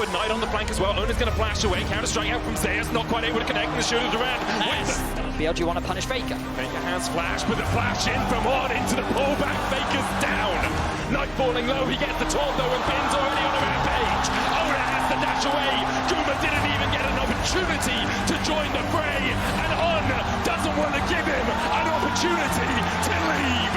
forward. Knight on the flank as well. Oner's going to flash away. Counter-strike out from Zeus. Not quite able to connect. The shooter Durant. BLG want to punish FLICKR. FLICKR has flash, but the flash in from on into the pullback. FLICKR's down. Knight falling low. He gets the taunt though, and Bin's already on a rampage. Oner has to dash away. Guma didn't even get an opportunity to join the fray, and On doesn't want to give him an opportunity to leave.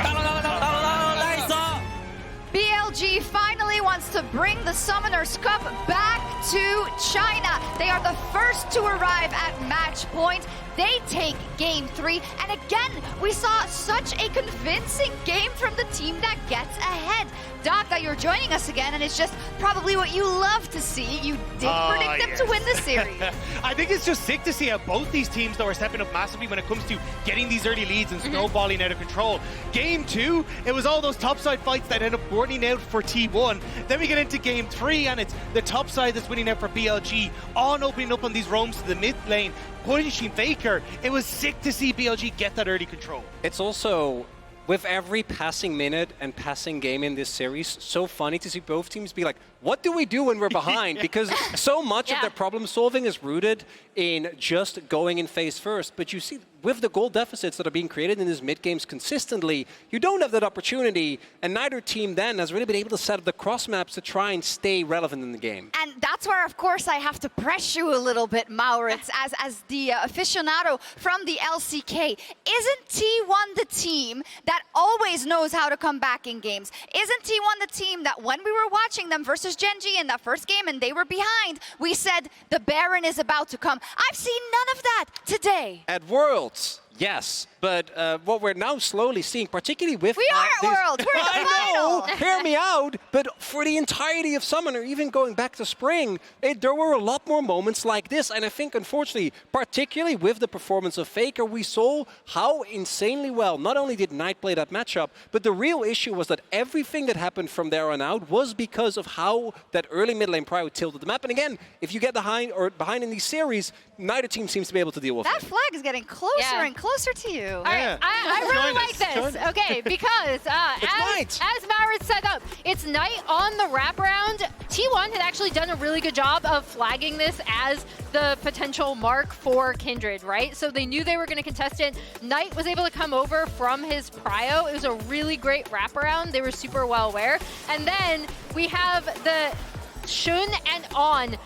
BLG finally wants to bring the Summoners Cup back to China. They are the first to arrive at match point. They take game 3, and again, we saw such a convincing game from the team that gets ahead. Daka, you're joining us again, and it's just probably what you love to see. You did predict them to win the series. I think it's just sick to see how both these teams, though, are stepping up massively when it comes to getting these early leads and snowballing out of control. Game 2, it was all those topside fights that ended up burning out for T1. Then we get into game 3, and it's the top side that's winning out for BLG, on opening up on these roams to the mid lane, punishing FLICKR. It was sick to see BLG get that early control. It's also, with every passing minute and passing game in this series, so funny to see both teams be like, what do we do when we're behind? Because so much of their problem solving is rooted in just going in phase first. But you see, with the goal deficits that are being created in these mid-games consistently, you don't have that opportunity, and neither team then has really been able to set up the cross maps to try and stay relevant in the game. And that's where, of course, I have to press you a little bit, Maurits, as the aficionado from the LCK. Isn't T1 the team that always knows how to come back in games? Isn't T1 the team that when we were watching them versus Gen G in that first game and they were behind, we said the Baron is about to come? I've seen none of that today. At Worlds, yes, but what we're now slowly seeing, particularly with... We are at Worlds, we're in the final! I know, hear me out, but for the entirety of Summoner, even going back to Spring, there were a lot more moments like this, and I think, unfortunately, particularly with the performance of FLICKR, we saw how insanely well, not only did Knight play that matchup, but the real issue was that everything that happened from there on out was because of how that early mid lane prio tilted the map, and again, if you get behind in these series, neither team seems to be able to deal with that it. That flag is getting closer and closer to you. All right, I really like this, okay, because as Maurits set up, it's Knight on the wraparound. T1 had actually done a really good job of flagging this as the potential mark for Kindred, right? So they knew they were going to contest it. Knight was able to come over from his prio. It was a really great wraparound. They were super well aware. And then we have the Shun and On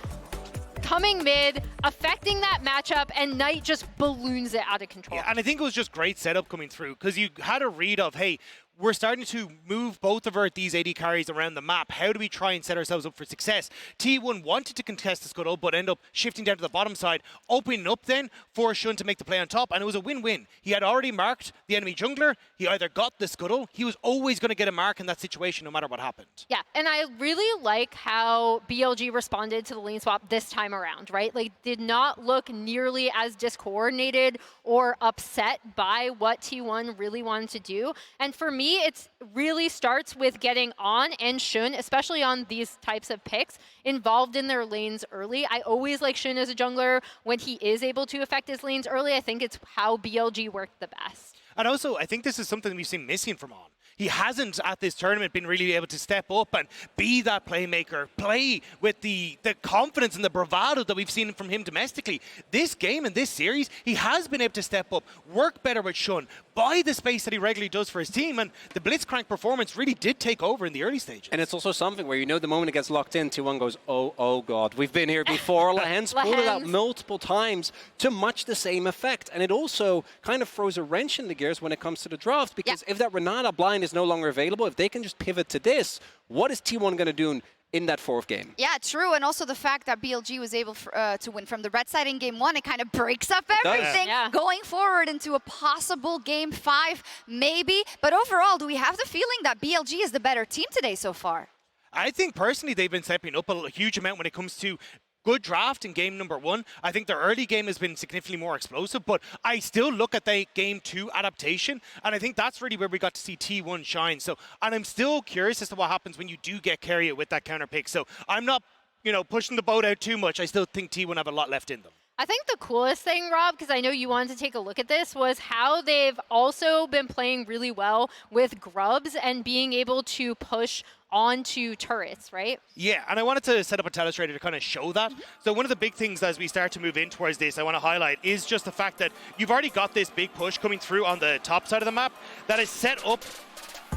coming mid, affecting that matchup, and Knight just balloons it out of control. Yeah, and I think it was just great setup coming through, because you had a read of, hey, we're starting to move both of these AD carries around the map. How do we try and set ourselves up for success? T1 wanted to contest the scuttle, but end up shifting down to the bottom side, opening up then for Shun to make the play on top, and it was a win-win. He had already marked the enemy jungler. He either got the scuttle, he was always going to get a mark in that situation no matter what happened. Yeah, and I really like how BLG responded to the lane swap this time around, right? Like, did not look nearly as discoordinated or upset by what T1 really wanted to do. And for me, it really starts with getting On and Shun, especially on these types of picks, involved in their lanes early. I always like Shun as a jungler when he is able to affect his lanes early. I think it's how BLG worked the best. And also, I think this is something we've seen missing from On. He hasn't, at this tournament, been really able to step up and be that playmaker, play with the confidence and the bravado that we've seen from him domestically. This game and this series, he has been able to step up, work better with Shun, buy the space that he regularly does for his team, and the Blitzcrank performance really did take over in the early stages. And it's also something where, you know, the moment it gets locked in, T1 goes, oh God, we've been here before. Lahens pulled it out multiple times to much the same effect. And it also kind of throws a wrench in the gears when it comes to the draft, because if that Renata blind is no longer available, if they can just pivot to this, what is T1 going to do in that fourth game? Yeah, true. And also the fact that BLG was able to win from the red side in game 1, it kind of breaks up everything going forward into a possible game 5, maybe. But overall, do we have the feeling that BLG is the better team today so far? I think personally they've been stepping up a huge amount when it comes to good draft in game number 1. I think their early game has been significantly more explosive, but I still look at the game 2 adaptation, and I think that's really where we got to see T1 shine. So, and I'm still curious as to what happens when you do get Keria with that counter pick. So I'm not, you know, pushing the boat out too much. I still think T1 have a lot left in them. I think the coolest thing, Rob, because I know you wanted to take a look at this, was how they've also been playing really well with grubs and being able to push onto turrets, right? Yeah, and I wanted to set up a telestrator to kind of show that. So one of the big things as we start to move in towards this, I want to highlight, is just the fact that you've already got this big push coming through on the top side of the map that is set up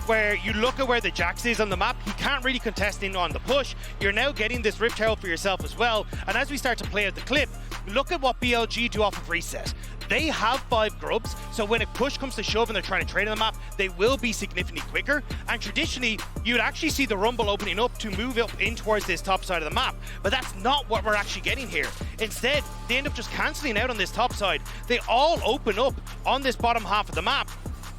where you look at where the Jax is on the map, he can't really contest in on the push. You're now getting this Rift Herald for yourself as well. And as we start to play out the clip, look at what BLG do off of reset. They have 5 grubs, so when a push comes to shove and they're trying to trade on the map, they will be significantly quicker. And traditionally, you'd actually see the rumble opening up to move up in towards this top side of the map. But that's not what we're actually getting here. Instead, they end up just cancelling out on this top side. They all open up on this bottom half of the map.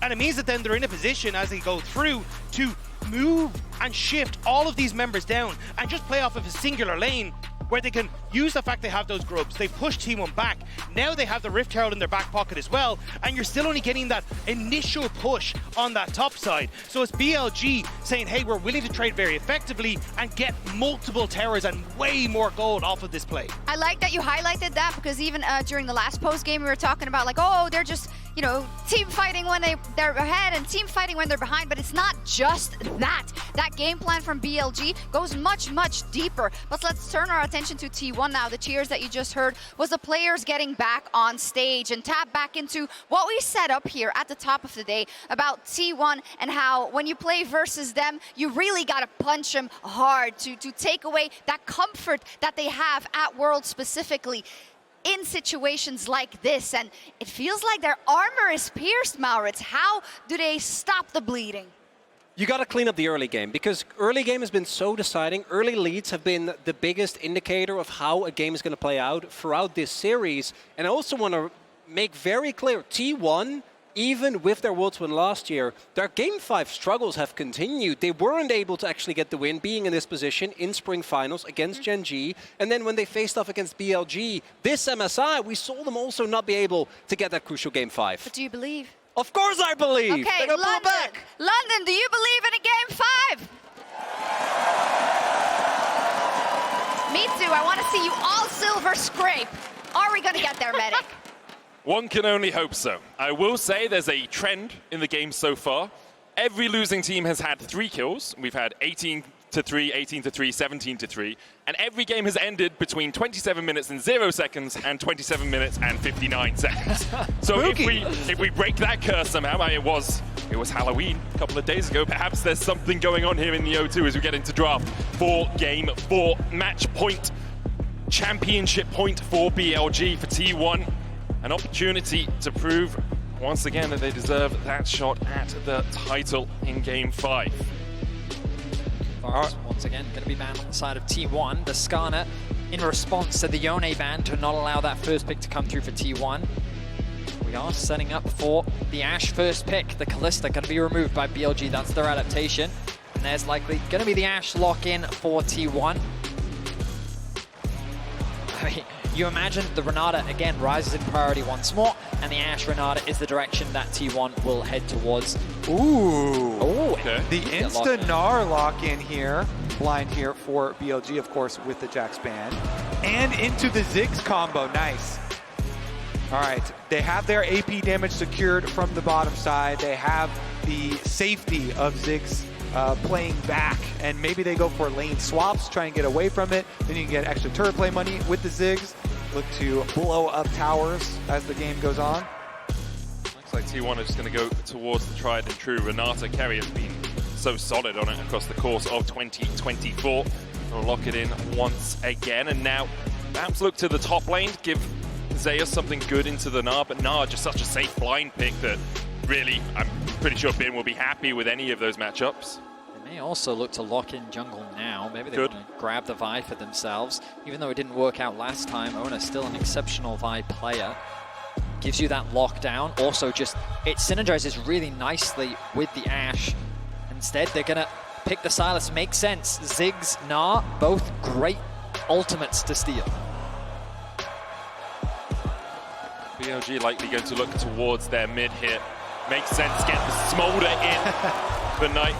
And it means that then they're in a position as they go through to move and shift all of these members down and just play off of a singular lane where they can use the fact they have those grubs. They push T1 back. Now they have the Rift Herald in their back pocket as well, and you're still only getting that initial push on that top side. So it's BLG saying, hey, we're willing to trade very effectively and get multiple towers and way more gold off of this play. I like that you highlighted that, because even during the last post game we were talking about like, oh, they're just, you know, team fighting when they're ahead and team fighting when they're behind, but it's not just that. That game plan from BLG goes much, much deeper. But let's turn our attention to T1 now. The cheers that you just heard was the players getting back on stage and tap back into what we set up here at the top of the day about T1 and how when you play versus them, you really got to punch them hard to take away that comfort that they have at Worlds specifically in situations like this. And it feels like their armor is pierced, Maurits. How do they stop the bleeding? You got to clean up the early game, because early game has been so deciding. Early leads have been the biggest indicator of how a game is going to play out throughout this series. And I also want to make very clear, T1, even with their Worlds win last year, their Game 5 struggles have continued. They weren't able to actually get the win, being in this position in Spring Finals against Gen G. And then when they faced off against BLG, this MSI, we saw them also not be able to get that crucial Game 5. But do you believe? Of course I believe! Okay, They're gonna pull it back. London, do you believe in a Game 5? Me too. I want to see you all silver scrape. Are we going to get there, Medic? One can only hope so. I will say there's a trend in the game so far. Every losing team has had 3 kills. We've had 18-3, 18-3, 17-3, and every game has ended between 27 minutes and 0 seconds and 27 minutes and 59 seconds. So if we break that curse somehow, I mean, it was Halloween a couple of days ago. Perhaps there's something going on here in the O2 as we get into draft for Game 4. Match point, championship point for BLG, for T1. An opportunity to prove once again that they deserve that shot at the title in Game 5. Once again, going to be banned on the side of T1. The Skarner, in response to the Oner ban, to not allow that first pick to come through for T1. We are setting up for the Ashe first pick. The Kalista going to be removed by BLG. That's their adaptation. And there's likely going to be the Ashe lock-in for T1. I mean, you imagine the Renata, again, rises in priority once more, and the Ashe Renata is the direction that T1 will head towards. Ooh. Oh, okay. The Insta-Gnar lock-in here, blind here for BLG, of course, with the Jax ban. And into the Ziggs combo, nice. All right, they have their AP damage secured from the bottom side. They have the safety of Ziggs playing back, and maybe they go for lane swaps, try and get away from it. Then you can get extra turret play money with the Ziggs. Look to blow up towers as the game goes on. Looks like T1 is just going to go towards the tried and true. Renata, Keria has been so solid on it across the course of 2024. They'll lock it in once again, and now perhaps look to the top lane, give Zeus something good into the Gnar, but Gnar just such a safe blind pick that really, I'm pretty sure Bin will be happy with any of those matchups. They may also look to lock in jungle now. Maybe they want to grab the Vi for themselves. Even though it didn't work out last time, Oner's still an exceptional Vi player. Gives you that lockdown. Also just, it synergizes really nicely with the Ashe. Instead, they're going to pick the Sylas. Makes sense. Ziggs, Gnar, both great ultimates to steal. BLG likely going to look towards their mid here. Makes sense, get the Smolder in the night.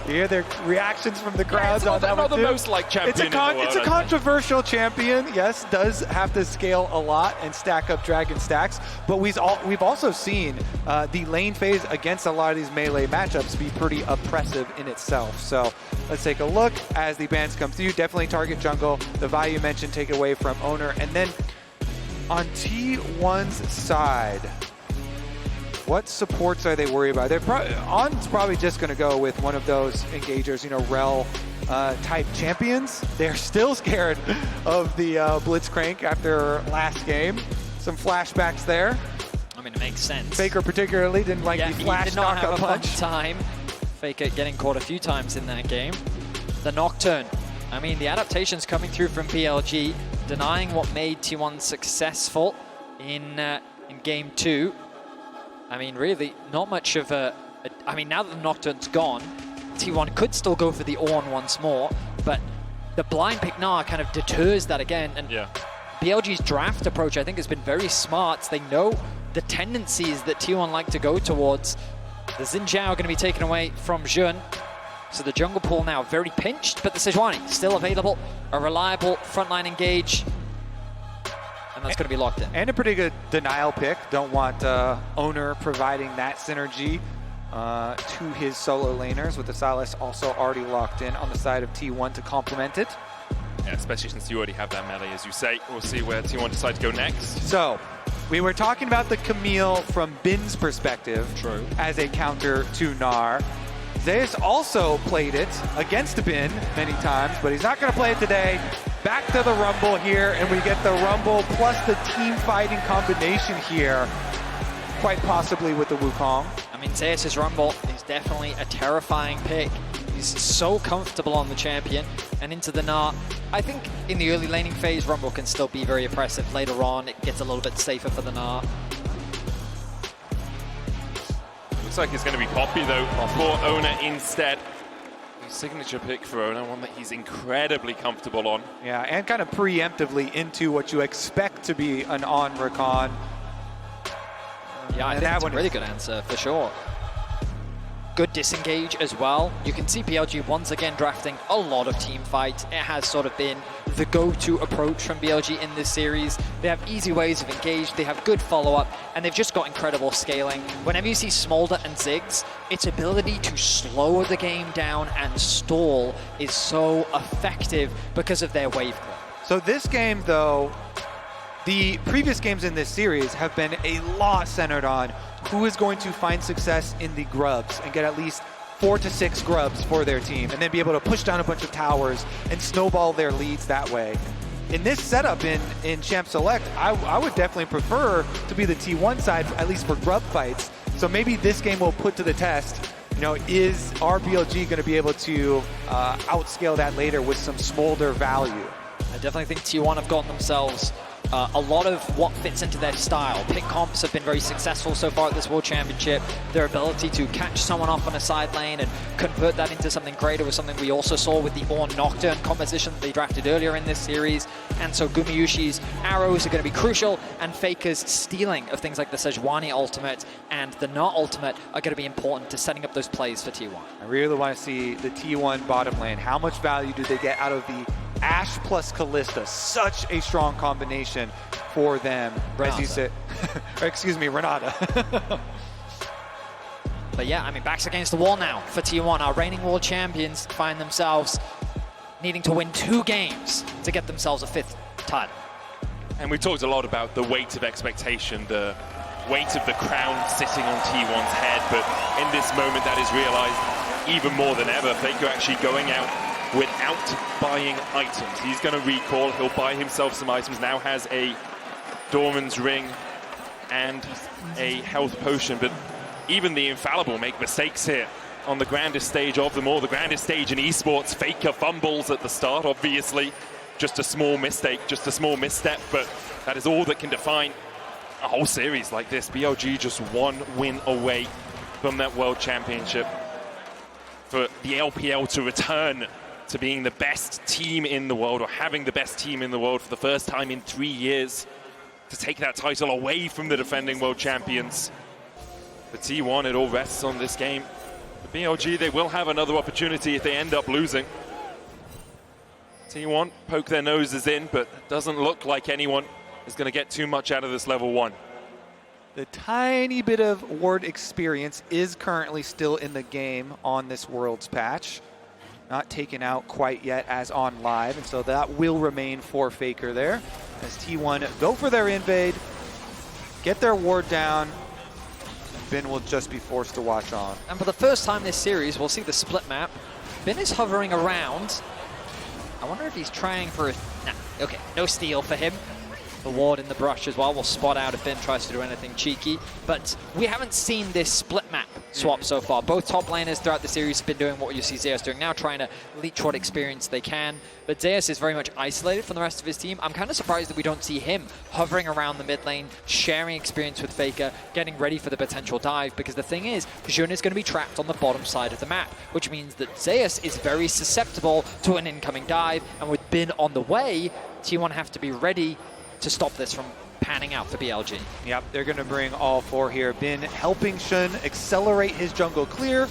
You hear their reactions from the crowds on that one not too. the most like champion in the world, It's a controversial champion. Yes, does have to scale a lot and stack up dragon stacks. But we've also seen the lane phase against a lot of these melee matchups be pretty oppressive in itself. So let's take a look as the bans come through. Definitely target jungle. The Vi you mentioned, take it away from Oner. And then on T1's side, what supports are they worried about? On's probably just going to go with one of those engagers, you know, Rel type champions. They're still scared of the Blitzcrank after last game. Some flashbacks there. I mean, it makes sense. FLICKR particularly didn't like the flash knockup punch. Time. FLICKR getting caught a few times in that game. The Nocturne. I mean, the adaptations coming through from BLG, denying what made T1 successful in game 2. I mean, really, not much of I mean, now that the Nocturne's gone, T1 could still go for the Ornn once more, but the blind pick Gnar kind of deters that again. And BLG's draft approach, I think, has been very smart. They know the tendencies that T1 like to go towards. The Xin Zhao going to be taken away from Jun. So the jungle pool now very pinched, but the Sejuani still available. A reliable frontline engage. And that's going to be locked in. And a pretty good denial pick. Don't want Oner providing that synergy to his solo laners, with the Sylas also already locked in on the side of T1 to complement it. Yeah, especially since you already have that melee, as you say. We'll see where T1 decide to go next. So, we were talking about the Camille from Bin's perspective. True. As a counter to Gnar. Zeus also played it against Bin many times, but he's not going to play it today. Back to the Rumble here, and we get the Rumble plus the team fighting combination here, quite possibly with the Wukong. I mean, Zeus' Rumble is definitely a terrifying pick. He's so comfortable on the champion and into the Gnar. I think in the early laning phase, Rumble can still be very oppressive. Later on, it gets a little bit safer for the Gnar. Looks like it's going to be Poppy, though, for Oner instead. Signature pick for Oner, one that he's incredibly comfortable on. Yeah, and kind of preemptively into what you expect to be an on Rakan. Yeah, I think that's a really good answer, for sure. Good disengage as well. You can see BLG once again drafting a lot of team fights. It has sort of been the go-to approach from BLG in this series. They have easy ways of engage, they have good follow-up, and they've just got incredible scaling. Whenever you see Smolder and Ziggs, its ability to slow the game down and stall is so effective because of their wave clip. So this game, though, the previous games in this series have been a lot centered on who is going to find success in the grubs and get at least 4 to 6 grubs for their team, and then be able to push down a bunch of towers and snowball their leads that way. In this setup in Champ Select, I would definitely prefer to be the T1 side, at least for grub fights. So maybe this game will put to the test, you know, is our BLG going to be able to outscale that later with some Smolder value? I definitely think T1 have gotten themselves a lot of what fits into their style. Pick comps have been very successful so far at this World Championship. Their ability to catch someone off on a side lane and convert that into something greater was something we also saw with the Ornn Nocturne composition that they drafted earlier in this series. And so Gumayusi's arrows are going to be crucial, and FLICKR's stealing of things like the Sejuani ultimate and the Gnar ultimate are going to be important to setting up those plays for T1. I really want to see the T1 bottom lane. How much value do they get out of the Ashe plus Kalista? Such a strong combination for them. Renata. As you said, excuse me, Renata. But yeah, I mean, backs against the wall now for T1. Our reigning world champions find themselves needing to win 2 games to get themselves a 5th title. And we talked a lot about the weight of expectation, the weight of the crown sitting on T1's head, but in this moment that is realized even more than ever. FLICKR actually going out without buying items. He's going to recall, he'll buy himself some items, now has a Dorman's ring and a health potion, but even the infallible make mistakes here on the grandest stage of them all, the grandest stage in esports. FLICKR fumbles at the start, obviously. Just a small mistake, just a small misstep, but that is all that can define a whole series like this. BLG just 1 win away from that World Championship. For the LPL to return to being the best team in the world, or having the best team in the world for the first time in 3 years, to take that title away from the defending world champions. For T1, it all rests on this game. The BLG, they will have another opportunity if they end up losing. T1 poke their noses in, but it doesn't look like anyone is going to get too much out of this level 1. The tiny bit of ward experience is currently still in the game on this Worlds patch. Not taken out quite yet as on live, and so that will remain for FLICKR there. As T1 go for their invade, get their ward down, and Bin will just be forced to watch on. And for the first time this series, we'll see the split map. Bin is hovering around. I wonder if he's trying for a... Nah, okay, no steal for him. The ward in the brush as well will spot out if Bin tries to do anything cheeky. But we haven't seen this split map swap so far. Both top laners throughout the series have been doing what you see Zeus doing now, trying to leech what experience they can. But Zeus is very much isolated from the rest of his team. I'm kind of surprised that we don't see him hovering around the mid lane, sharing experience with FLICKR, getting ready for the potential dive. Because the thing is, Jun is going to be trapped on the bottom side of the map, which means that Zeus is very susceptible to an incoming dive. And with Bin on the way, T1 have to be ready to stop this from panning out for BLG. Yep, they're going to bring all 4 here. Bin helping Shun accelerate his jungle clear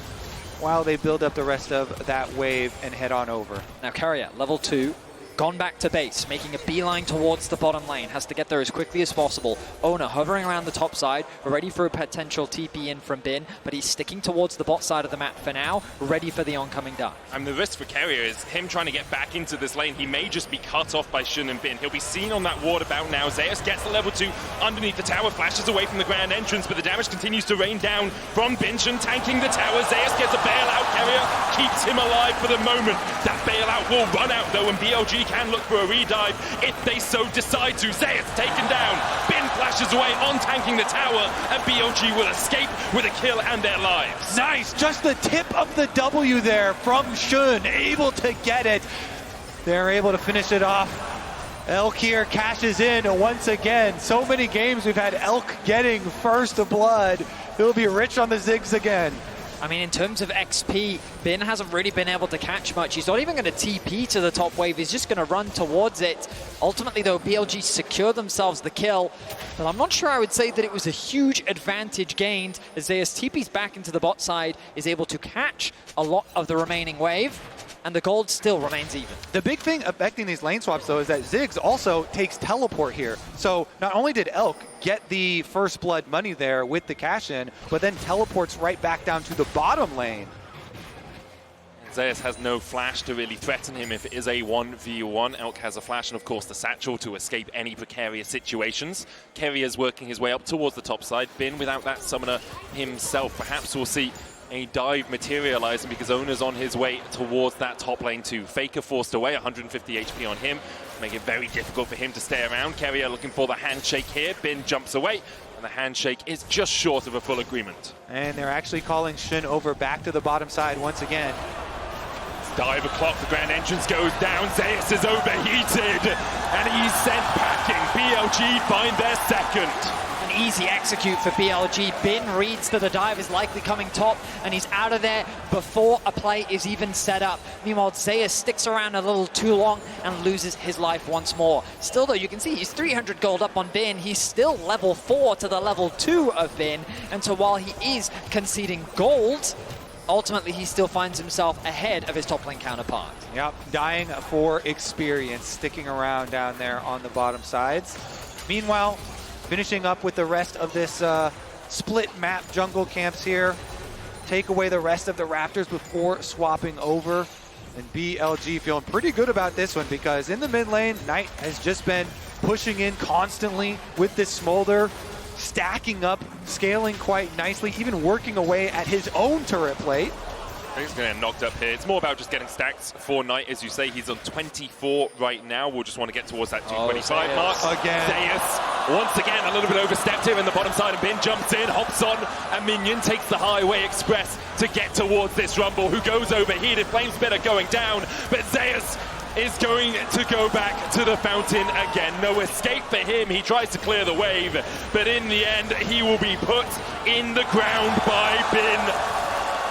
while they build up the rest of that wave and head on over. Now Keria, level 2, gone back to base, making a beeline towards the bottom lane, has to get there as quickly as possible. Oner hovering around the top side, ready for a potential TP in from Bin, but he's sticking towards the bot side of the map for now, ready for the oncoming dive. And the risk for Keria is him trying to get back into this lane. He may just be cut off by Shun and Bin. He'll be seen on that ward about now. Zeus gets the level 2 underneath the tower, flashes away from the grand entrance, but the damage continues to rain down from Bin. Shun tanking the tower. Zeus gets a bailout. Keria keeps him alive for the moment. That bailout will run out though, and BLG can look for a redive if they so decide to. Zeus taken down. Bin flashes away on tanking the tower, and BLG will escape with a kill and their lives. Nice, just the tip of the W there from Shun, able to get it. They're able to finish it off. Elk here cashes in once again. So many games we've had Elk getting first blood. He'll be rich on the Ziggs again. I mean, in terms of XP, Bin hasn't really been able to catch much. He's not even going to TP to the top wave. He's just going to run towards it. Ultimately, though, BLG secure themselves the kill. But I'm not sure I would say that it was a huge advantage gained, as Zeus TPs back into the bot side, is able to catch a lot of the remaining wave, and the gold still remains even. The big thing affecting these lane swaps, though, is that Ziggs also takes teleport here. So not only did Elk get the first blood money there with the cash-in, but then teleports right back down to the bottom lane. Zeus has no flash to really threaten him if it is a 1v1. Elk has a flash and, of course, the satchel to escape any precarious situations. Keria's working his way up towards the top side. Bin without that summoner himself. Perhaps we'll see a dive materializing because Oner's on his way towards that top lane too. FLICKR forced away, 150 HP on him, make it very difficult for him to stay around. Keria looking for the handshake here. Bin jumps away, and the handshake is just short of a full agreement. And they're actually calling Shun over back to the bottom side once again. Dive o'clock, the grand entrance goes down. Zeus is overheated, and he's sent packing. BLG find their second. An easy execute for BLG. Bin reads that the dive is likely coming top, and he's out of there before a play is even set up. Meanwhile, Zeus sticks around a little too long and loses his life once more. Still, though, you can see he's 300 gold up on Bin. He's still level 4 to the level 2 of Bin, and so while he is conceding gold, ultimately he still finds himself ahead of his top lane counterpart. Yep, dying for experience, sticking around down there on the bottom sides. Meanwhile, finishing up with the rest of this split map jungle camps here. Take away the rest of the Raptors before swapping over. And BLG feeling pretty good about this one because in the mid lane, Knight has just been pushing in constantly with this Smolder, stacking up, scaling quite nicely, even working away at his own turret plate. He's going to get knocked up here. It's more about just getting stacks for Knight. As you say, he's on 24 right now. We'll just want to get towards that 225 mark. Again. Zeus, once again, a little bit overstepped here in the bottom side, and Bin jumps in, hops on, and Minion takes the Highway Express to get towards this Rumble, who goes overheated. Flame Spitter going down, but Zeus is going to go back to the fountain again. No escape for him. He tries to clear the wave, but in the end, he will be put in the ground by Bin.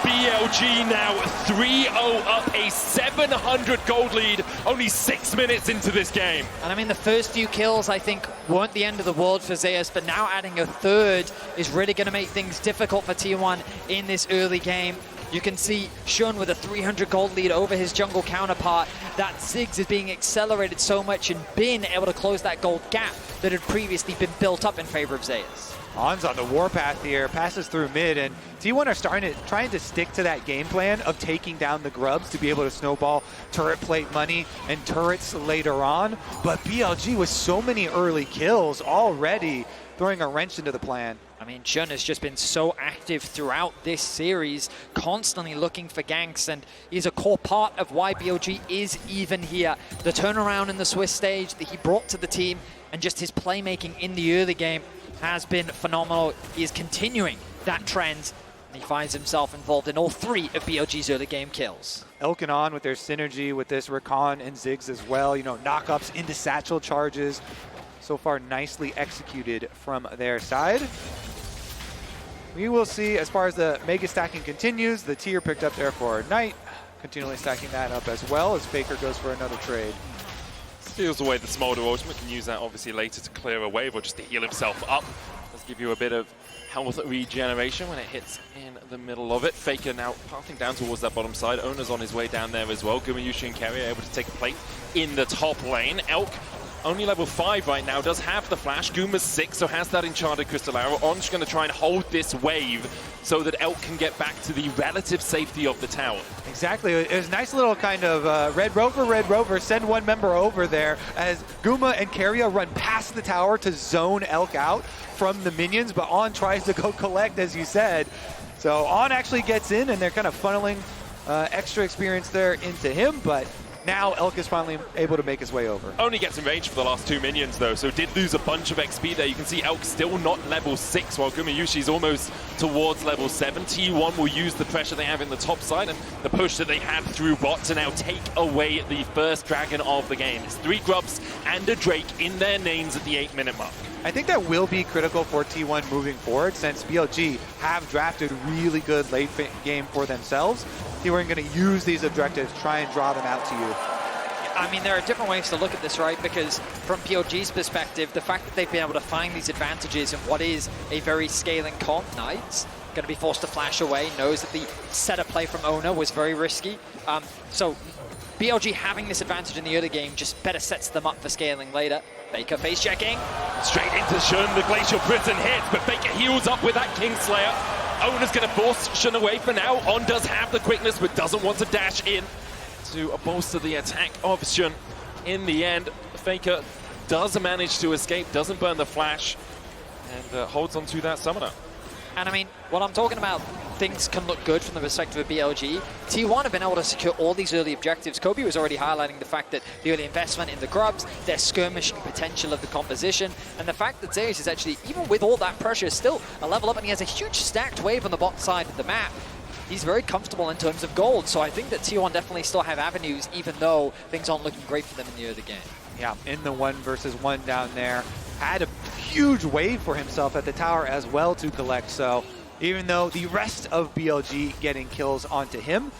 BLG now 3-0 up, a 700 gold lead, only 6 minutes into this game. And I mean, the first few kills, I think, weren't the end of the world for Zeus, but now adding a third is really going to make things difficult for T1 in this early game. You can see Shun with a 300 gold lead over his jungle counterpart. That Ziggs is being accelerated so much and been able to close that gold gap that had previously been built up in favor of Zeus. On's on the warpath here, passes through mid, and T1 are trying to stick to that game plan of taking down the grubs to be able to snowball turret plate money and turrets later on. But BLG with so many early kills already throwing a wrench into the plan. I mean, Shun has just been so active throughout this series, constantly looking for ganks, and he's a core part of why BLG is even here. The turnaround in the Swiss stage that he brought to the team, and just his playmaking in the early game has been phenomenal. He is continuing that trend, and he finds himself involved in all 3 of BLG's early game kills. Elk and On with their synergy with this Rakan and Ziggs as well, you know, knockups into satchel charges. So far, nicely executed from their side. We will see as far as the mega stacking continues. The tier picked up there for Knight, continually stacking that up as well as FLICKR goes for another trade. Steals away the Smolder ultimate, can use that obviously later to clear a wave or just to heal himself up. Does give you a bit of health regeneration when it hits in the middle of it. FLICKR now pathing down towards that bottom side. Oner's on his way down there as well. Gumayusi and Keria able to take a plate in the top lane. Elk only level 5 right now, does have the flash. Guma's 6, so has that enchanted crystal arrow. On's going to try and hold this wave so that Elk can get back to the relative safety of the tower. Exactly. It was a nice little kind of Red Rover, send one member over there as Guma and Keria run past the tower to zone Elk out from the minions, but On tries to go collect, as you said. So On actually gets in, and they're kind of funneling extra experience there into him, but now Elk is finally able to make his way over. Only gets in range for the last 2 minions though, so did lose a bunch of XP there. You can see Elk still not level 6, while Gumayusi's almost towards level 7. T1 will use the pressure they have in the top side and the push that they had through bot to now take away the first dragon of the game. It's 3 grubs and a Drake in their names at the 8-minute mark. I think that will be critical for T1 moving forward, since BLG have drafted really good late game for themselves. T1 are going to use these objectives, try and draw them out to you. I mean, there are different ways to look at this, right? Because from BLG's perspective, the fact that they've been able to find these advantages in what is a very scaling comp, Knight's going to be forced to flash away, knows that the setup play from Oner was very risky. So BLG having this advantage in the early game just better sets them up for scaling later. FLICKR face checking. Straight into Shun, the Glacial Prison hits, but FLICKR heals up with that Kingslayer. Oner's going to force Shun away for now. On does have the quickness, but doesn't want to dash in to bolster the attack of Shun. In the end, FLICKR does manage to escape, doesn't burn the flash, and holds on to that summoner. And I mean, what I'm talking about, things can look good from the perspective of BLG. T1 have been able to secure all these early objectives. Kobe was already highlighting the fact that the early investment in the grubs, their skirmishing potential of the composition, and the fact that Zeus is actually, even with all that pressure, still a level up, and he has a huge stacked wave on the bot side of the map. He's very comfortable in terms of gold, so I think that T1 definitely still have avenues, even though things aren't looking great for them in the early game. Yeah, in the 1 versus 1 down there. Had a huge wave for himself at the tower as well to collect, so even though the rest of BLG getting kills onto him,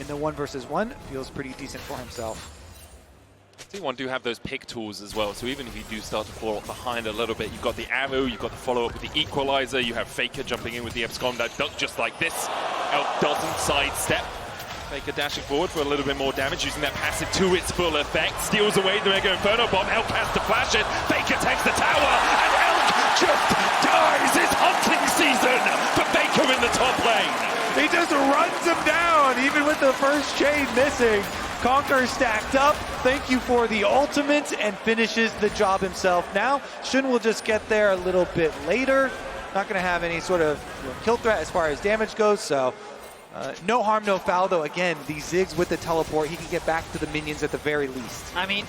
in the 1 versus 1 feels pretty decent for himself. T1 do have those pick tools as well, so even if you do start to fall behind a little bit, you've got the arrow, you've got the follow-up with the equalizer, you have FLICKR jumping in with the abscond that duck just like this. Elk doesn't sidestep. FLICKR dashing forward for a little bit more damage, using that passive to its full effect. Steals away the Mega Inferno Bomb. Elk has to flash it. FLICKR takes the tower, and Elk just dies. It's hunting season for FLICKR in the top lane. He just runs him down, even with the first chain missing. Conquer stacked up. Thank you for the ultimate, and finishes the job himself. Now, Shun will just get there a little bit later. Not going to have any sort of kill threat as far as damage goes, so no harm, no foul, though. Again, the Ziggs with the teleport, he can get back to the minions at the very least. I mean,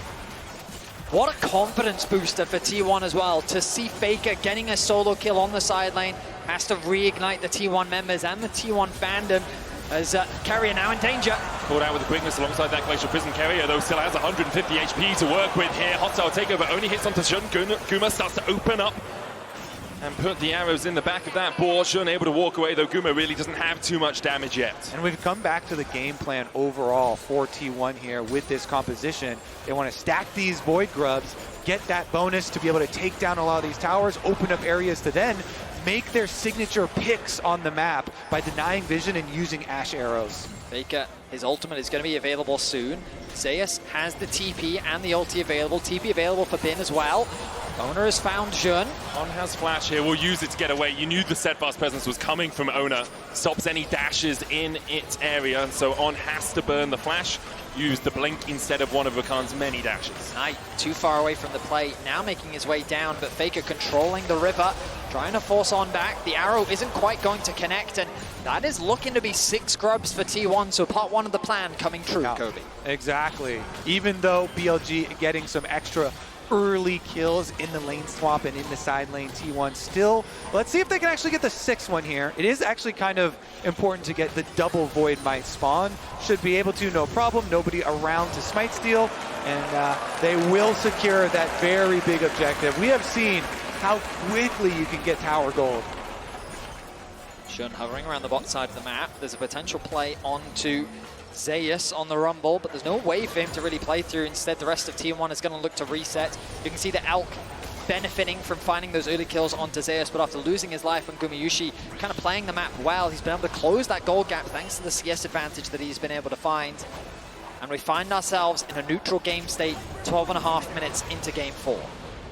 what a confidence booster for T1 as well. To see FLICKR getting a solo kill on the side lane has to reignite the T1 members and the T1 fandom, as Keria now in danger. Caught out with the quickness alongside that Glacial Prison. Keria, though, still has 150 HP to work with here. Hostile takeover only hits onto Shun. Guma starts to open up and put the arrows in the back of that board. Shun able to walk away, though Guma really doesn't have too much damage yet. And we've come back to the game plan overall for T1 here with this composition. They want to stack these Void Grubs, get that bonus to be able to take down a lot of these towers, open up areas to then make their signature picks on the map by denying vision and using Ashe arrows. FLICKR, his ultimate is going to be available soon. Zeus has the TP and the ulti available. TP available for Bin as well. Oner has found Jun. On has flash here, will use it to get away. You knew the steadfast presence was coming from Oner. Stops any dashes in its area, so On has to burn the flash. Use the blink instead of one of Rakan's many dashes. Knight too far away from the play, now making his way down, but FLICKR controlling the river, trying to force On back. The arrow isn't quite going to connect, and that is looking to be 6 grubs for T1, so part 1 of the plan coming true, Yeah, Kobe. exactly. Even though BLG getting some extra early kills in the lane swap and in the side lane, T1 still, let's see if they can actually get the 6th one here. It is actually kind of important to get the double Void Might spawn. Should be able to, no problem. Nobody around to smite steal, and they will secure that very big objective. We have seen how quickly you can get tower gold. Jun hovering around the bot side of the map. There's a potential play onto Zeus on the rumble, but there's no way for him to really play through. Instead, the rest of T1 is going to look to reset. You can see the Elk benefiting from finding those early kills onto Zeus, but after losing his life on Gumayusi, kind of playing the map well, he's been able to close that gold gap thanks to the CS advantage that he's been able to find. And we find ourselves in a neutral game state, 12.5 minutes into game 4.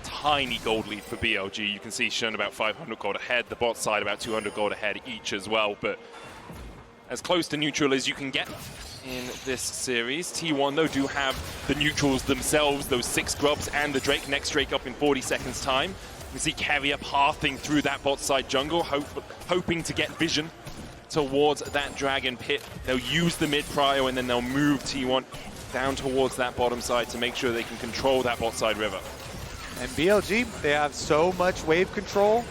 Tiny gold lead for BLG. You can see Shun about 500 gold ahead, the bot side about 200 gold ahead each as well, but as close to neutral as you can get in this series. T1 though do have the neutrals themselves, those 6 grubs and the Drake, next Drake up in 40 seconds time. You can see Keria pathing through that bot side jungle, hoping to get vision towards that dragon pit. They'll use the mid prio and then they'll move T1 down towards that bottom side to make sure they can control that bot side river. And BLG, they have so much wave control.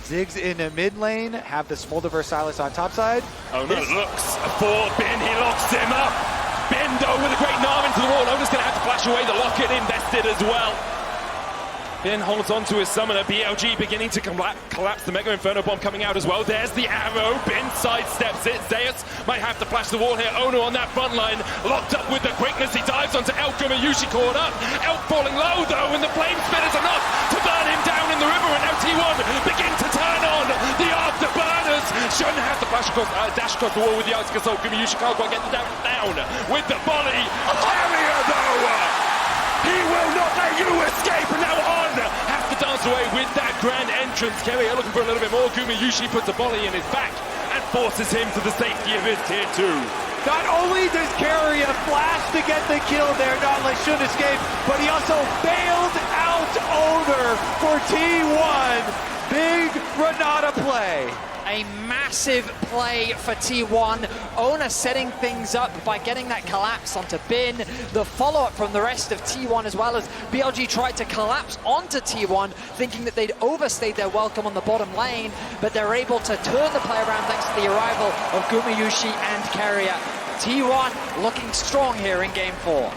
Ziggs in the mid lane, have the Smolder versus Sylas on top side. Oner looks for Bin, he locks him up. Bin though with a great Gnar into the wall. Oner's going to have to flash away, the lock-in invested as well. Bin holds on to his summoner, BLG beginning to collapse, the Mega Inferno Bomb coming out as well. There's the arrow, Bin sidesteps it. Zeus might have to flash the wall here. Oner on that front line, locked up with the quickness. He dives onto Elk, Gumayusi caught up. Elk falling low though, and the flame spit is enough to burn him down in the river. And now T1 begin to turn on the afterburners. Shouldn't have to flash across, dash across the wall with the Ice Castle. Gumayusi can't quite get the down with the volley. Keria though! He will not let you escape, and now On has to dance away with that grand entrance. Keria looking for a little bit more. Gumayusi puts a volley in his back and forces him to the safety of his tier 2. Not only does Keria flash to get the kill there, not let Shun escape, but he also bailed out Oner for T1. Big Renata play. A massive play for T1. Oner setting things up by getting that collapse onto Bin. The follow-up from the rest of T1 as well as BLG tried to collapse onto T1, thinking that they'd overstayed their welcome on the bottom lane, but they're able to turn the play around thanks to the arrival of Gumayusi and Keria. T1 looking strong here in game 4.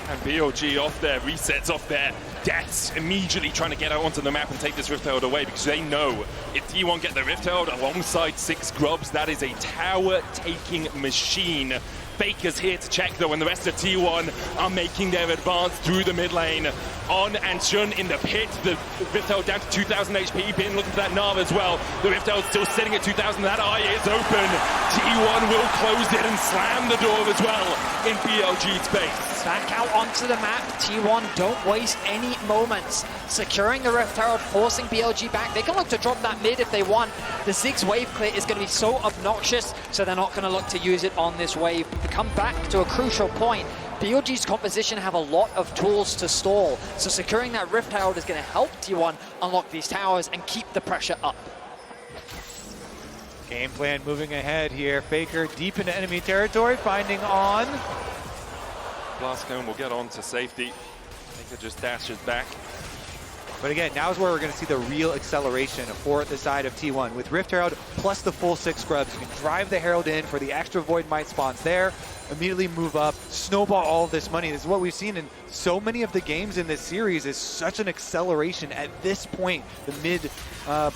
And BLG off their resets, off their deaths, immediately trying to get out onto the map and take this Rift Herald away, because they know if T1 get the Rift Herald alongside 6 grubs, that is a tower-taking machine. FLICKR's here to check though, and the rest of T1 are making their advance through the mid lane. On and Shun in the pit, the Rift Herald down to 2,000 HP, Bin looking for that Gnar as well. The Rift Herald still sitting at 2,000, that eye is open. T1 will close it and slam the door as well in BLG space. Back out onto the map, T1 don't waste any moments. Securing the Rift Herald, forcing BLG back. They can look to drop that mid if they want. The Ziggs wave clear is going to be so obnoxious, so they're not going to look to use it on this wave. But to come back to a crucial point, BLG's composition have a lot of tools to stall, so securing that Rift Herald is going to help T1 unlock these towers and keep the pressure up. Game plan moving ahead here. FLICKR deep into enemy territory, finding On. Glasc will get on to safety. FLICKR just dashes back. But again, now is where we're going to see the real acceleration for the side of T1. With Rift Herald plus the full 6 grubs, you can drive the Herald in for the extra Void Might spawns there, immediately move up, snowball all of this money. This is what we've seen in so many of the games in this series, is such an acceleration at this point, the mid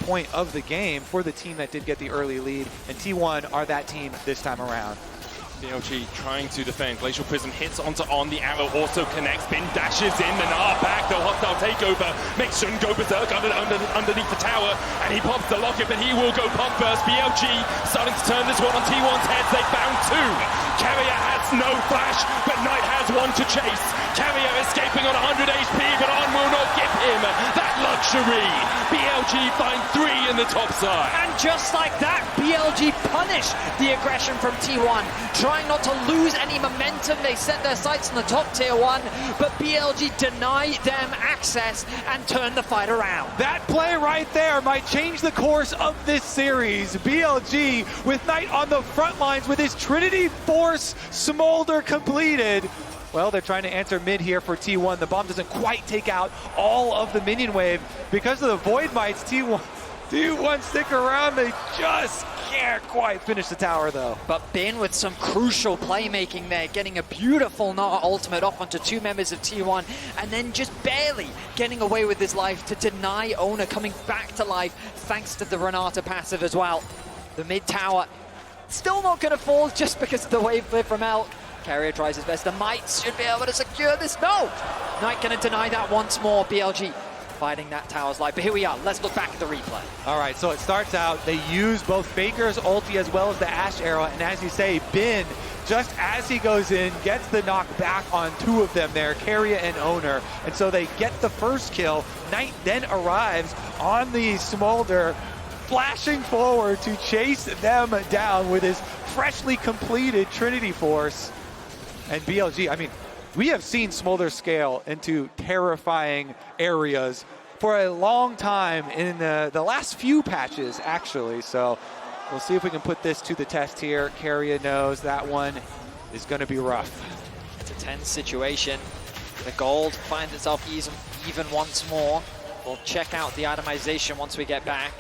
point of the game for the team that did get the early lead. And T1 are that team this time around. BLG trying to defend. Glacial Prism hits onto On, the arrow also connects. Bin dashes in, Gnar back, the hostile takeover. Makes Shun go berserk underneath the tower, and he pops the locket, but he will go pump burst. BLG starting to turn this one on T1's heads. They found two. Keria has no flash, but Knight has one to chase. Keria escaping on 100 HP, but On will not give him that luxury. BLG find 3 in the top side. And just like that, BLG punish the aggression from T1, trying not to lose any momentum. They set their sights on the top tier 1, but BLG deny them access and turn the fight around. That play right there might change the course of this series. BLG with Knight on the front lines with his Trinity Force Smolder completed. Well, they're trying to answer mid here for T1. The bomb doesn't quite take out all of the minion wave. Because of the Void Mites, T1 stick around. They just can't quite finish the tower, though. But Bin with some crucial playmaking there, getting a beautiful Gnar ultimate off onto 2 members of T1, and then just barely getting away with his life to deny Oner coming back to life, thanks to the Renata passive as well. The mid tower still not going to fall just because of the wave flip from Elk. Keria tries his best. The Mites should be able to secure this. No! Knight going to deny that once more. BLG fighting that tower's life. But here we are. Let's look back at the replay. All right, so it starts out, they use both FLICKR's ulti as well as the Ashe arrow. And as you say, Bin, just as he goes in, gets the knock back on 2 of them there, Keria and Oner. And so they get the first kill. Knight then arrives on the Smolder, flashing forward to chase them down with his freshly completed Trinity Force. And BLG, I mean, we have seen Smolder scale into terrifying areas for a long time in the last few patches, actually. So we'll see if we can put this to the test here. Keria knows that one is going to be rough. It's a tense situation. The gold finds itself even once more. We'll check out the itemization once we get back.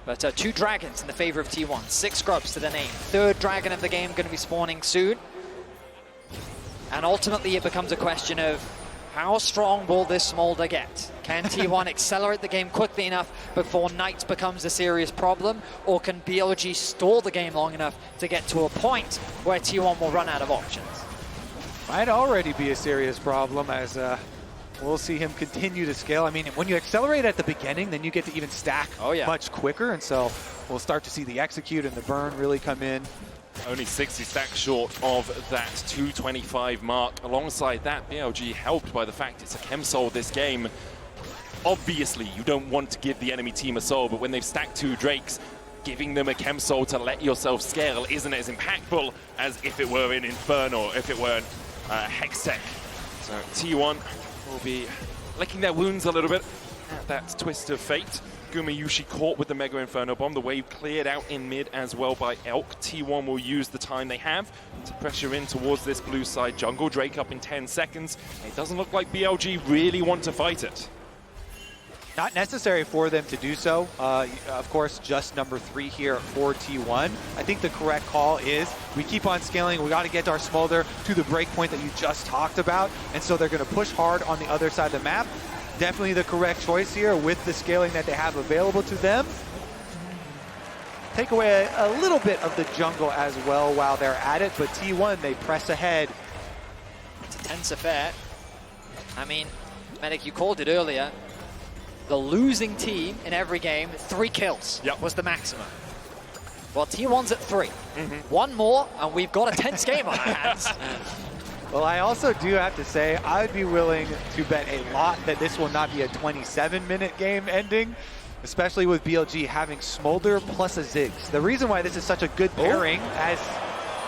But 2 dragons in the favor of T1. 6 scrubs to the name. 3rd dragon of the game going to be spawning soon. And ultimately it becomes a question of how strong will this Smolder get? Can T1 accelerate the game quickly enough before Knight becomes a serious problem? Or can BLG stall the game long enough to get to a point where T1 will run out of options? Might already be a serious problem as we'll see him continue to scale. I mean, when you accelerate at the beginning, then you get to even stack much quicker. And so we'll start to see the execute and the burn really come in. Only 60 stacks short of that 225 mark. Alongside that, BLG helped by the fact it's a chem soul this game. Obviously, you don't want to give the enemy team a soul, but when they've stacked 2 Drakes, giving them a chem soul to let yourself scale isn't as impactful as if it were an Inferno, if it were a Hextech. So T1 will be licking their wounds a little bit at that twist of fate. Gumayusi caught with the Mega Inferno Bomb. The wave cleared out in mid as well by Elk. T1 will use the time they have to pressure in towards this blue side jungle. Drake up in 10 seconds. It doesn't look like BLG really want to fight it. Not necessary for them to do so. Of course, just number 3 here for T1. I think the correct call is we keep on scaling. We got to get our Smolder to the break point that you just talked about. And so they're going to push hard on the other side of the map. Definitely the correct choice here with the scaling that they have available to them. Take away a little bit of the jungle as well while they're at it, but T1, they press ahead. It's a tense affair. I mean, Medic, you called it earlier. The losing team in every game, 3 kills was the maximum. Well, T1's at 3. 1 more, and we've got a tense game on our hands. Well, I also do have to say, I would be willing to bet a lot that this will not be a 27-minute game ending, especially with BLG having Smolder plus a Ziggs. The reason why this is such a good pairing as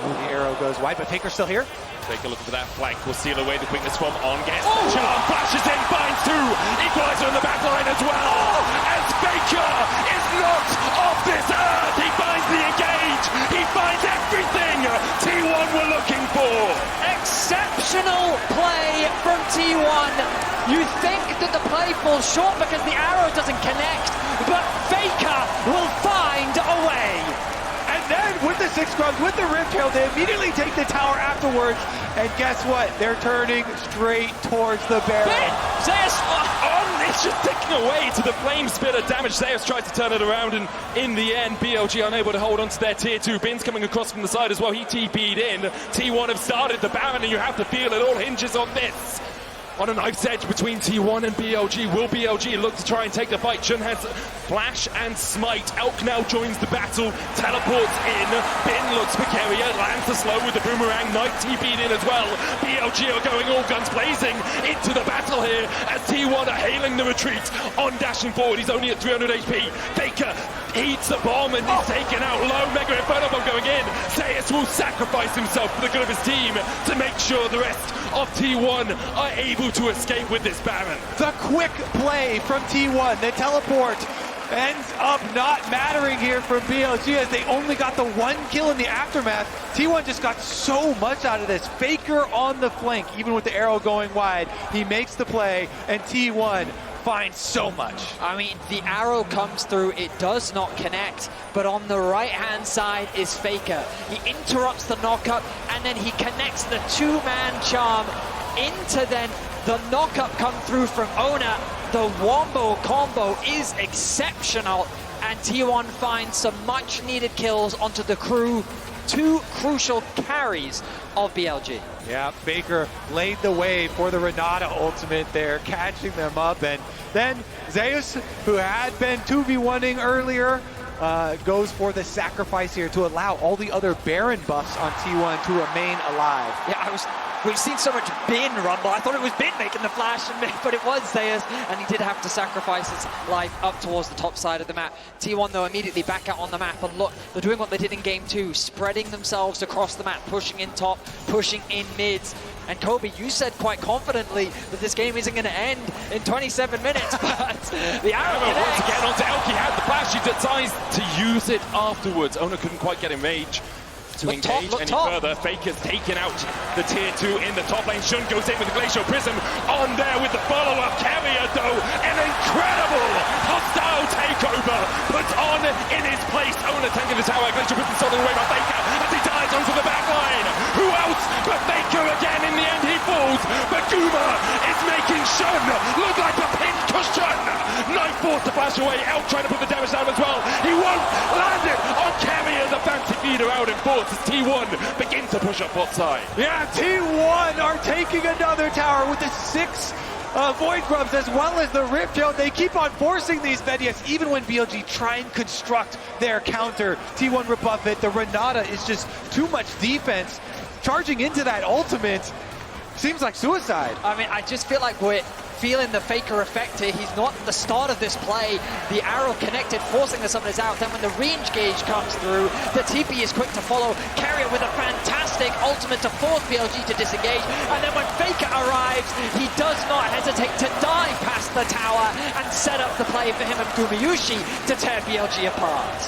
the arrow goes wide, but Faker's still here. Take a look for that flank. We'll seal away the quickness from On. Gets the charm, flashes in, finds 2. Equalizer on the back line as well. As FLICKR is knocked off this earth. He finds the engage. He finds everything T1 were looking for. Exceptional play from T1. You think that the play falls short because the arrow doesn't connect, but FLICKR will find a way. And then with the the 6 scrubs with the Rift Trail. They immediately take the tower afterwards. And guess what? They're turning straight towards the barrel. Zeus on, it's just ticking away to the flame spitter damage. Zeus tries to turn it around, and in the end, BLG unable to hold on to their tier 2. Bin's coming across from the side as well. He TP'd in. T1 have started the Baron, and you have to feel it all hinges on this. On a knife's edge between T1 and BLG. Will BLG look to try and take the fight? Jun has Flash and Smite. Elk now joins the battle, teleports in. Bin looks for Keria, lands the slow with the boomerang. Knight TP'd in as well. BLG are going all guns blazing into the battle here as T1 are hailing the retreat. On dashing forward, he's only at 300 HP. FLICKR eats the bomb and is taken out low. Mega Inferno Bomb going in. Zeus will sacrifice himself for the good of his team to make sure the rest of T1 are able to escape with this Baron. The quick play from T1, the teleport ends up not mattering here from BLG as they only got the 1 kill in the aftermath. T1 just got so much out of this. FLICKR on the flank, even with the arrow going wide. He makes the play, and T1 finds so much. I mean, the arrow comes through, it does not connect, but on the right-hand side is FLICKR. He interrupts the knock-up, and then he connects the 2-man charm into then the knock-up come through from Oner. The wombo combo is exceptional, and T1 finds some much-needed kills onto the crew. 2 crucial carries of BLG. Yeah, FLICKR laid the way for the Renata ultimate there, catching them up. And then Zeus, who had been 2v1ing earlier, goes for the sacrifice here to allow all the other Baron buffs on T1 to remain alive. Yeah, we've seen so much Bin rumble. I thought it was Bin making the flash, but it was Zeus, and he did have to sacrifice his life up towards the top side of the map. T1, though, immediately back out on the map, and look, they're doing what they did in Game 2, spreading themselves across the map, pushing in top, pushing in mids. And Kobe, you said quite confidently that this game isn't going to end in 27 minutes, but the arrow connects. Once again onto Elk, he had the flash, he decides to use it afterwards. Oner couldn't quite get in range to engage any further. FLICKR's taken out the tier 2 in the top lane. Shun goes in with the Glacial Prism on there with the follow-up. Keria, though, an incredible hostile takeover put on in his place. Oner taking the tower. Glacial Prism stolen away by FLICKR as he dives onto the back line. Who else but FLICKR again? In the end, he falls, but Guma is making Shun look like a pincushion. Knife forced to flash away. Elk trying to put the damage down as well. He won't land it on Keria. The fancy feeder out in force as T1 begin to push up bot side. Yeah, T1 are taking another tower with the 6 Void Grubs as well as the Rift Trail. They keep on forcing these Vedias even when BLG try and construct their counter. T1 rebuff it. The Renata is just too much defense. Charging into that ultimate seems like suicide. I mean, I just feel like we're feeling the FLICKR effect here. He's not at the start of this play. The arrow connected, forcing the summoners out. Then when the range gauge comes through, the TP is quick to follow. Keria with a fantastic ultimate to force BLG to disengage. And then when FLICKR arrives, he does not hesitate to dive past the tower and set up the play for him and Gumayusi to tear BLG apart.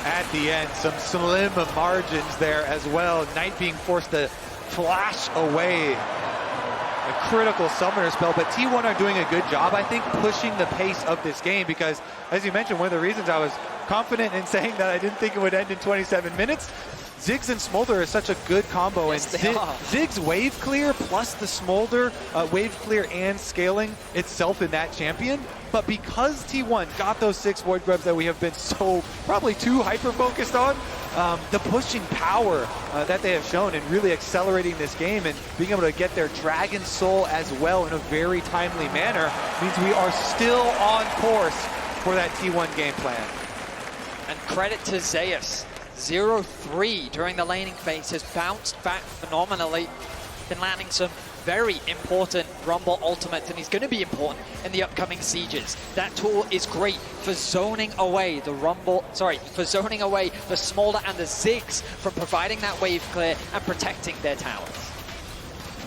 At the end, some slim margins there as well. Knight being forced to flash away a critical summoner spell, but T1 are doing a good job, I think, pushing the pace of this game because, as you mentioned, one of the reasons I was confident in saying that I didn't think it would end in 27 minutes, Ziggs and Smolder is such a good combo, yes, and Ziggs wave clear plus the Smolder wave clear and scaling itself in that champion. But because T1 got those 6 Void Grubs that we have been so probably too hyper-focused on, the pushing power that they have shown and really accelerating this game and being able to get their Dragon Soul as well in a very timely manner means we are still on course for that T1 game plan. And credit to Zeus. 0-3 during the laning phase has bounced back phenomenally. Been landing some very important Rumble ultimates, and he's going to be important in the upcoming sieges. That tool is great for zoning away the for zoning away the Smolder and the Ziggs from providing that wave clear and protecting their towers.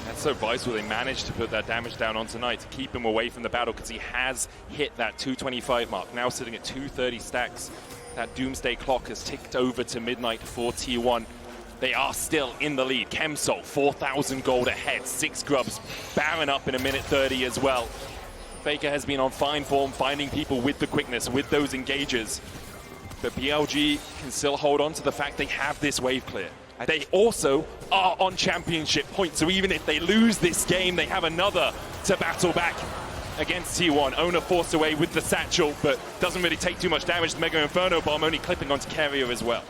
That's so vital. They managed to put that damage down on tonight to keep him away from the battle because he has hit that 225 mark, now sitting at 230 stacks. That doomsday clock has ticked over to midnight for T1. They are still in the lead. Chemsol, 4,000 gold ahead. 6 grubs, Baron up in a minute 30 as well. FLICKR has been on fine form, finding people with the quickness, with those engagers. but BLG can still hold on to the fact they have this wave clear. They also are on championship points, so even if they lose this game, they have another to battle back against T1. Oner forced away with the satchel, but doesn't really take too much damage. The Mega Inferno Bomb only clipping onto Keria as well.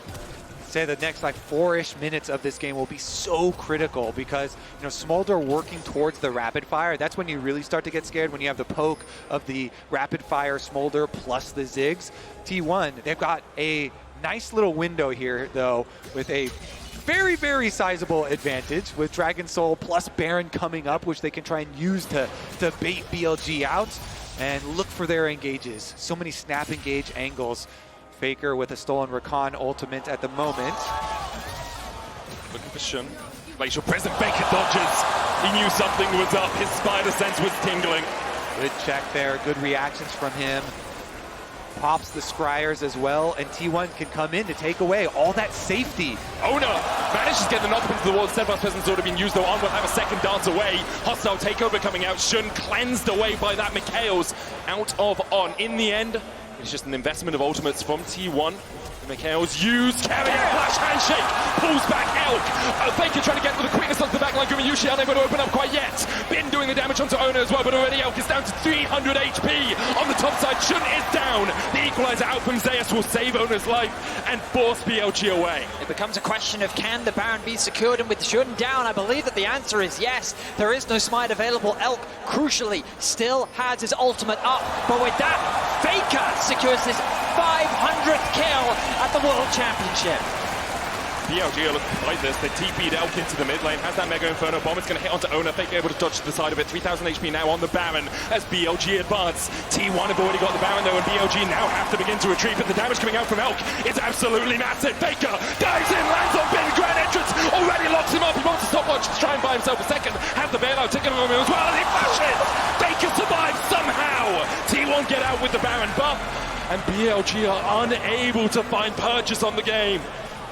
Say the next like 4-ish minutes of this game will be so critical because, you know, Smolder working towards the rapid fire, that's when you really start to get scared, when you have the poke of the rapid fire Smolder plus the Ziggs. T1, they've got a nice little window here though with a very, very sizable advantage with Dragon Soul plus Baron coming up, which they can try and use to bait BLG out and look for their engages. So many snap engage angles. FLICKR with a stolen Rakan ultimate at the moment. Looking for Shun. Glacial present, FLICKR dodges. He knew something was up. His spider sense was tingling. Good check there, good reactions from him. Pops the Scryers as well, and T1 can come in to take away all that safety. Oner manages to get the knock up into the wall. Steadfast Presence already been used, though. On will have a second dance away. Hostile takeover coming out. Shun cleansed away by that Mikhail's out of On. In the end, it's just an investment of ultimates from T1. Mikhail's used. Keria, flash handshake, pulls back Elk. FLICKR trying to get with the quickness onto the backline. Gumayusi unable to open up quite yet. Bin doing the damage onto Oner as well, but already Elk is down to 300 HP. On the top side, Shun is down. The equalizer out from Zeus will save Oner's life and force BLG away. It becomes a question of can the Baron be secured, and with Shun down, I believe that the answer is yes. There is no smite available. Elk, crucially, still has his ultimate up, but with that, FLICKR secures his 500th kill at the World Championship. BLG are looking to fight this. They TP'd Elk into the mid lane. Has that Mega Inferno Bomb. It's going to hit onto Oner. FLICKR able to dodge to the side of it. 3,000 HP now on the Baron as BLG advance. T1 have already got the Baron though, and BLG now have to begin to retreat. But the damage coming out from Elk is absolutely massive. FLICKR dives in, lands on Bin. Grand entrance already locks him up. He wants to stopwatch to try and buy himself a second. Have the bailout taken on him as well, and he flashes. FLICKR survives somehow. T1 get out with the Baron buff, and BLG are unable to find purchase on the game.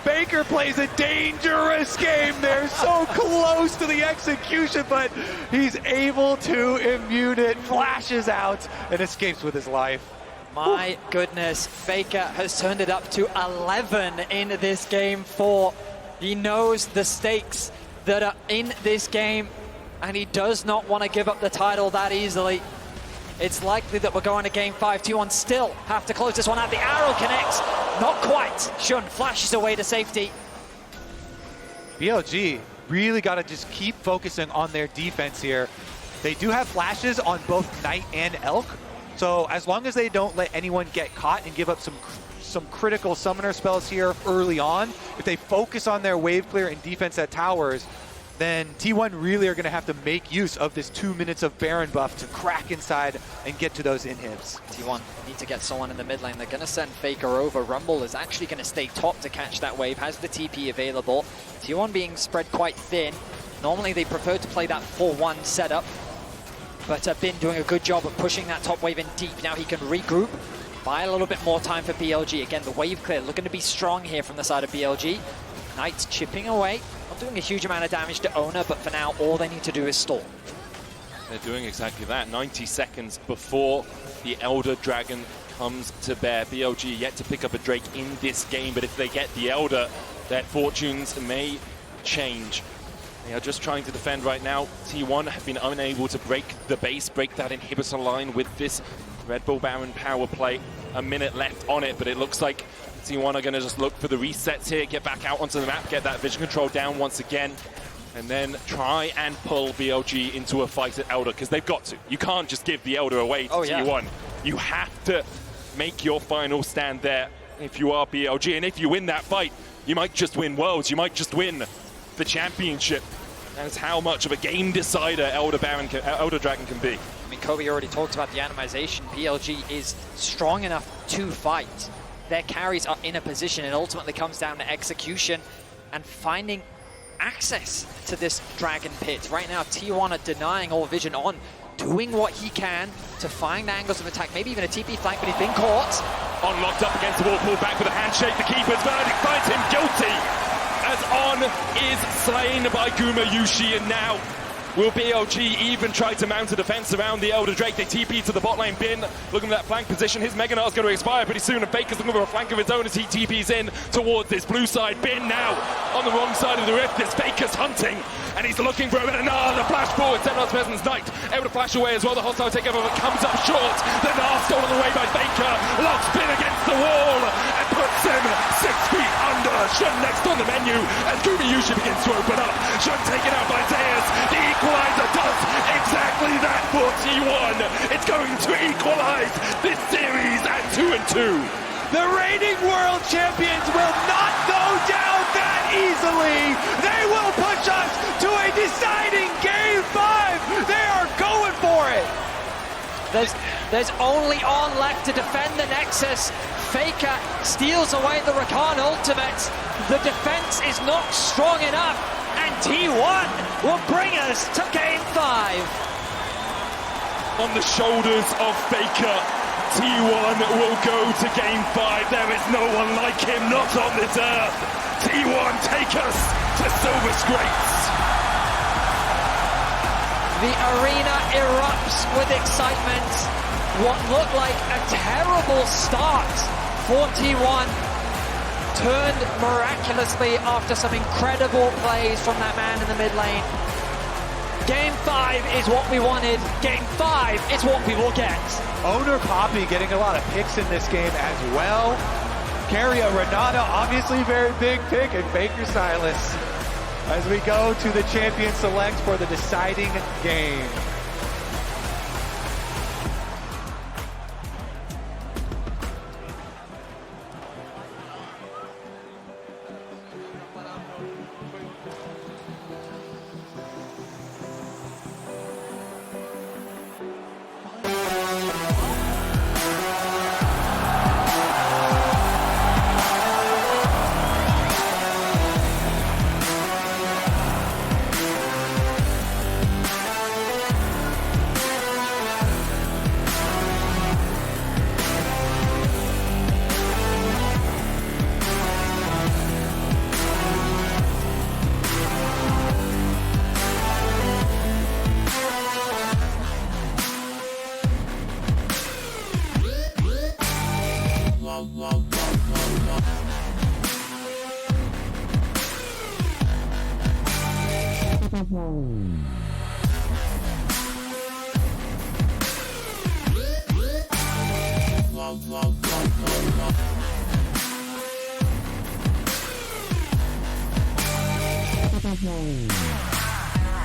FLICKR plays a dangerous game. They're so close to the execution, but he's able to immune it, flashes out, and escapes with his life. My goodness, FLICKR has turned it up to 11 in this game 4. He knows the stakes that are in this game, and he does not want to give up the title that easily. It's likely that we're going to game 5. T1 still have to close this one out. The arrow connects. Not quite. Shun flashes away to safety. BLG really got to just keep focusing on their defense here. They do have flashes on both Knight and Elk. So as long as they don't let anyone get caught and give up some critical summoner spells here early on, if they focus on their wave clear and defense at towers, then T1 really are going to have to make use of this 2 minutes of Baron buff to crack inside and get to those inhibs. T1 need to get someone in the mid lane. They're going to send FLICKR over. Rumble is actually going to stay top to catch that wave, has the TP available. T1 being spread quite thin. Normally they prefer to play that 4-1 setup, but Bin doing a good job of pushing that top wave in deep. Now he can regroup, buy a little bit more time for BLG. Again, the wave clear looking to be strong here from the side of BLG. Knight's chipping away. Not doing a huge amount of damage to Oner, but for now, all they need to do is stall. They're doing exactly that. 90 seconds before the Elder Dragon comes to bear. BLG yet to pick up a Drake in this game, but if they get the Elder, their fortunes may change. They are just trying to defend right now. T1 have been unable to break the base, break that inhibitor line with this Red Bull Baron power play. A minute left on it, but it looks like T1 are going to just look for the resets here, get back out onto the map, get that vision control down once again, and then try and pull BLG into a fight at Elder, because they've got to. You can't just give the Elder away to T1. You have to make your final stand there if you are BLG, and if you win that fight, you might just win Worlds, you might just win the championship. That's how much of a game decider Elder Dragon can be. I mean, Kobe already talked about the animation. BLG is strong enough to fight. Their carries are in a position. It ultimately comes down to execution and finding access to this Dragon Pit. Right now, T1 are denying all vision on, doing what he can to find angles of attack, maybe even a TP flank, but he's been caught. On locked up against the wall, pulled back with a handshake. The keeper's verdict finds him guilty as On is slain by Gumayusi, and now Will BLG even try to mount a defense around the Elder Drake? They TP to the bot lane. Bin looking for that flank position. His Mega Gnar's going to expire pretty soon, and Faker's looking for a flank of his own as he TPs in towards this blue side. Bin now on the wrong side of the rift. This Faker's hunting, and he's looking for a bit of Gnar. The flash forward. Xenos Peasant's Knight able to flash away as well. The hostile takeover comes up short. The Gnar stolen away by Faker. Locks Bin against the wall and puts him 6 feet under. Shun next on the menu as Gumayusi begins to open up. Shun taken out by Zeus. The equalizer does exactly that for T1. It's going to equalize this series at 2-2. The reigning world champions will not go down that easily. They will push us to a deciding game 5. They are going for it. There's only On left to defend the Nexus. Faker steals away the Rakan ultimate. The defense is not strong enough, and T1 will bring us to game 5. On the shoulders of Faker, T1 will go to game 5. There is no one like him, not on this earth. T1 take us to Silver Scrapes. The arena erupts with excitement. What looked like a terrible start for T1 turned miraculously after some incredible plays from that man in the mid lane. Game 5 is what we wanted. Game 5 is what we will get. Oner Poppy getting a lot of picks in this game as well. Keria, Renata, obviously very big pick, and Baker Sylas as we go to the champion select for the deciding game.